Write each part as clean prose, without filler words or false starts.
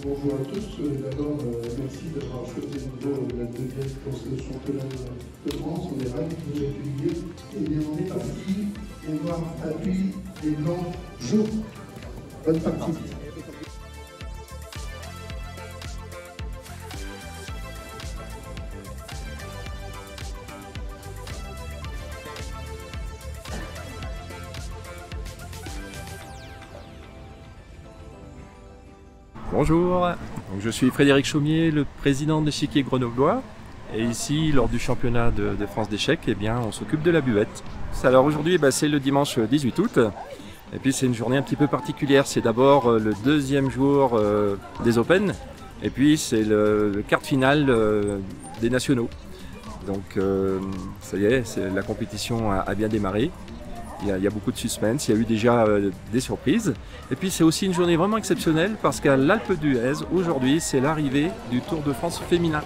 Bonjour à tous. D'abord, merci d'avoir choisi de nouveau la deuxième pour ce championnat de France. On est ravis de vous accueillir. Et bien, on est parti. Les noirs appuient, les blancs jouent. Bonne partie. Bonjour, donc je suis Frédéric Chaumier, le président de l'échiquier grenoblois. Et ici, lors du championnat de France d'échecs, eh bien, on s'occupe de la buvette. Alors aujourd'hui, c'est le dimanche 18 août. Et puis c'est une journée un petit peu particulière. C'est d'abord le deuxième jour des Open. Et puis c'est le quart de finale des nationaux. Donc ça y est, la compétition a bien démarré. Il y a beaucoup de suspense, il y a eu déjà des surprises. Et puis c'est aussi une journée vraiment exceptionnelle parce qu'à l'Alpe d'Huez, aujourd'hui, c'est l'arrivée du Tour de France féminin.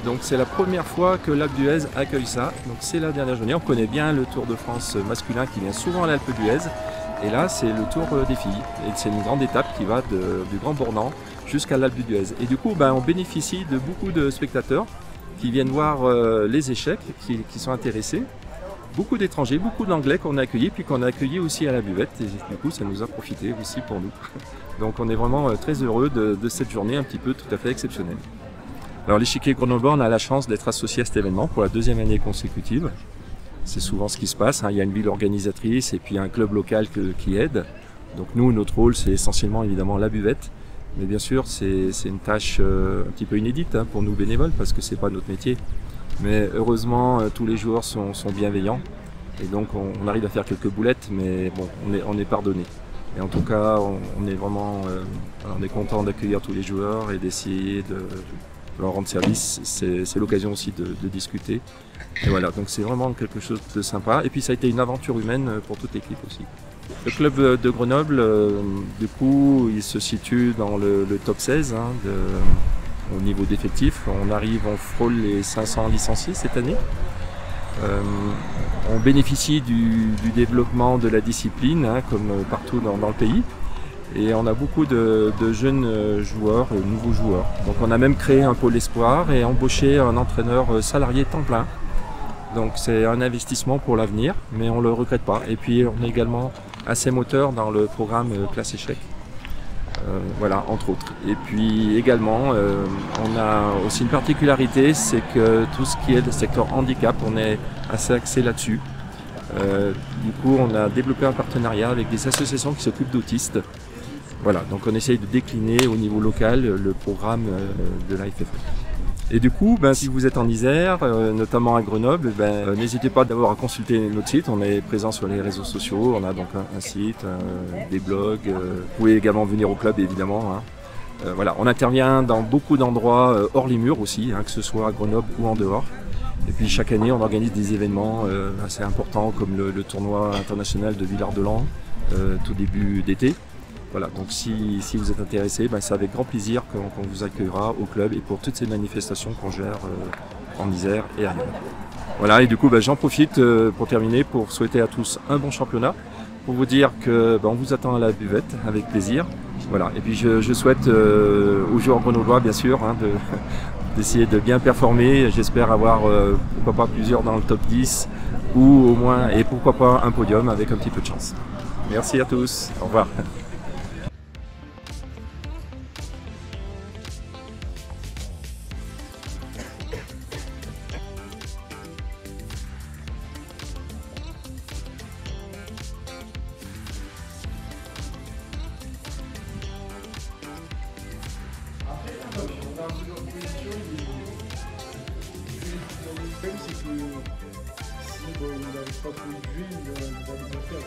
Donc c'est la première fois que l'Alpe d'Huez accueille ça. Donc c'est la dernière journée. On connaît bien le Tour de France masculin qui vient souvent à l'Alpe d'Huez. Et là, c'est le Tour des filles. Et c'est une grande étape qui va du Grand Bornand jusqu'à l'Alpe d'Huez. Et du coup, on bénéficie de beaucoup de spectateurs qui viennent voir les échecs, qui sont intéressés. Beaucoup d'étrangers, beaucoup d'anglais qu'on a accueillis, puis qu'on a accueillis aussi à la buvette. Et du coup, ça nous a profité aussi pour nous. Donc on est vraiment très heureux de cette journée un petit peu tout à fait exceptionnelle. Alors l'échiquier grenoblois, on a la chance d'être associé à cet événement pour la deuxième année consécutive. C'est souvent ce qui se passe, il y a une ville organisatrice et puis un club local qui aide. Donc nous, notre rôle, c'est essentiellement évidemment la buvette. Mais bien sûr, c'est une tâche un petit peu inédite pour nous bénévoles parce que c'est pas notre métier. Mais heureusement, tous les joueurs sont bienveillants et donc on arrive à faire quelques boulettes, mais bon, on est pardonné. Et en tout cas, on est vraiment on est content d'accueillir tous les joueurs et d'essayer de leur rendre service. C'est l'occasion aussi de discuter. Et voilà, donc c'est vraiment quelque chose de sympa. Et puis ça a été une aventure humaine pour toute l'équipe aussi. Le club de Grenoble, du coup, il se situe dans le top 16 au niveau d'effectifs. On frôle les 500 licenciés cette année. On bénéficie du développement de la discipline, comme partout dans le pays. Et on a beaucoup de jeunes joueurs, nouveaux joueurs. Donc on a même créé un pôle espoir et embauché un entraîneur salarié temps plein. Donc c'est un investissement pour l'avenir, mais on ne le regrette pas. Et puis on est également assez moteur dans le programme Classe Échec. Voilà, entre autres. Et puis également, on a aussi une particularité, c'est que tout ce qui est le secteur handicap, on est assez axé là-dessus. Du coup, on a développé un partenariat avec des associations qui s'occupent d'autistes. Voilà, donc on essaye de décliner au niveau local le programme de l'AFFE. Et du coup, si vous êtes en Isère, notamment à Grenoble, n'hésitez pas d'abord à consulter notre site. On est présent sur les réseaux sociaux, on a donc un site, des blogs. Vous pouvez également venir au club, évidemment. Voilà, on intervient dans beaucoup d'endroits hors les murs aussi, que ce soit à Grenoble ou en dehors. Et puis chaque année, on organise des événements assez importants comme le tournoi international de Villard-de-Lans, tout début d'été. Voilà, donc si vous êtes intéressé, c'est avec grand plaisir qu'on vous accueillera au club et pour toutes ces manifestations qu'on gère en Isère et ailleurs. Voilà, et du coup j'en profite pour terminer pour souhaiter à tous un bon championnat, pour vous dire que on vous attend à la buvette avec plaisir. Voilà, et puis je souhaite aux joueurs grenoblois bien sûr d'essayer de bien performer. J'espère avoir pourquoi pas plusieurs dans le top 10 ou au moins, et pourquoi pas un podium avec un petit peu de chance. Merci à tous, au revoir. C'est que si il n'arrive pas à trouver de jus, il va lui faire.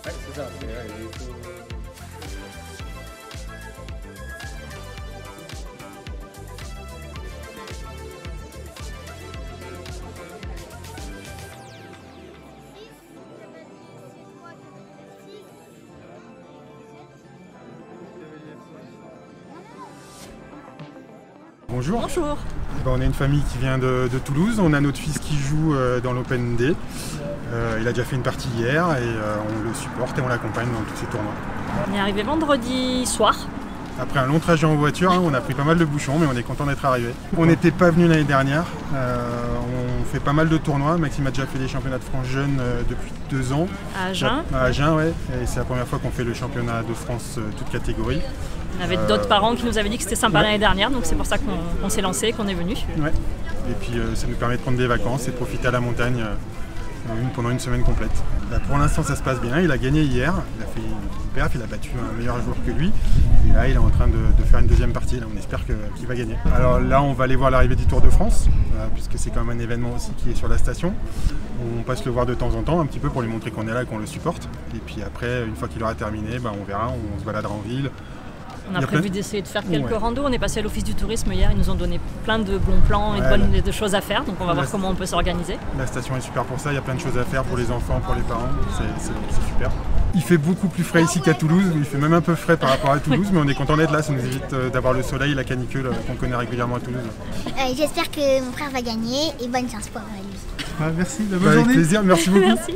Ouais, c'est ça. Il faut... Bonjour. Bonjour. On est une famille qui vient de Toulouse. On a notre fils qui joue dans l'Open Day. Il a déjà fait une partie hier et on le supporte et on l'accompagne dans tous ces tournois. On est arrivé vendredi soir Après un long trajet en voiture, on a pris pas mal de bouchons, mais on est content d'être arrivé. On n'était pas venu l'année dernière, on fait pas mal de tournois. Maxime a déjà fait les championnats de France jeunes depuis 2 ans. À Agen. À Agen, ouais. Et c'est la première fois qu'on fait le championnat de France toutes catégories. On avait d'autres parents qui nous avaient dit que c'était sympa l'année dernière, donc c'est pour ça qu'on s'est lancé, qu'on est venu. Ouais. Et puis ça nous permet de prendre des vacances et de profiter à la montagne pendant une semaine complète. Là, pour l'instant ça se passe bien, il a gagné hier, il a fait une perf, il a battu un meilleur joueur que lui. Et là il est en train de faire une deuxième partie, là, on espère qu'il va gagner. Alors là on va aller voir l'arrivée du Tour de France, puisque c'est quand même un événement aussi qui est sur la station. On passe le voir de temps en temps, un petit peu pour lui montrer qu'on est là et qu'on le supporte. Et puis après, une fois qu'il aura terminé, on verra, on se baladera en ville. On a prévu d'essayer de faire quelques randos. On est passé à l'office du tourisme hier, ils nous ont donné plein de bons plans et de choses à faire, donc on va voir comment on peut s'organiser. La station est super pour ça, il y a plein de choses à faire pour les enfants, pour les parents, c'est super. Il fait beaucoup plus frais ici qu'à Toulouse, il fait même un peu frais par rapport à Toulouse, mais on est content d'être là, ça nous évite d'avoir le soleil, la canicule qu'on connaît régulièrement à Toulouse. J'espère que mon frère va gagner et bonne chance pour lui. Merci, bonne journée. journée. Avec plaisir, merci beaucoup. Merci.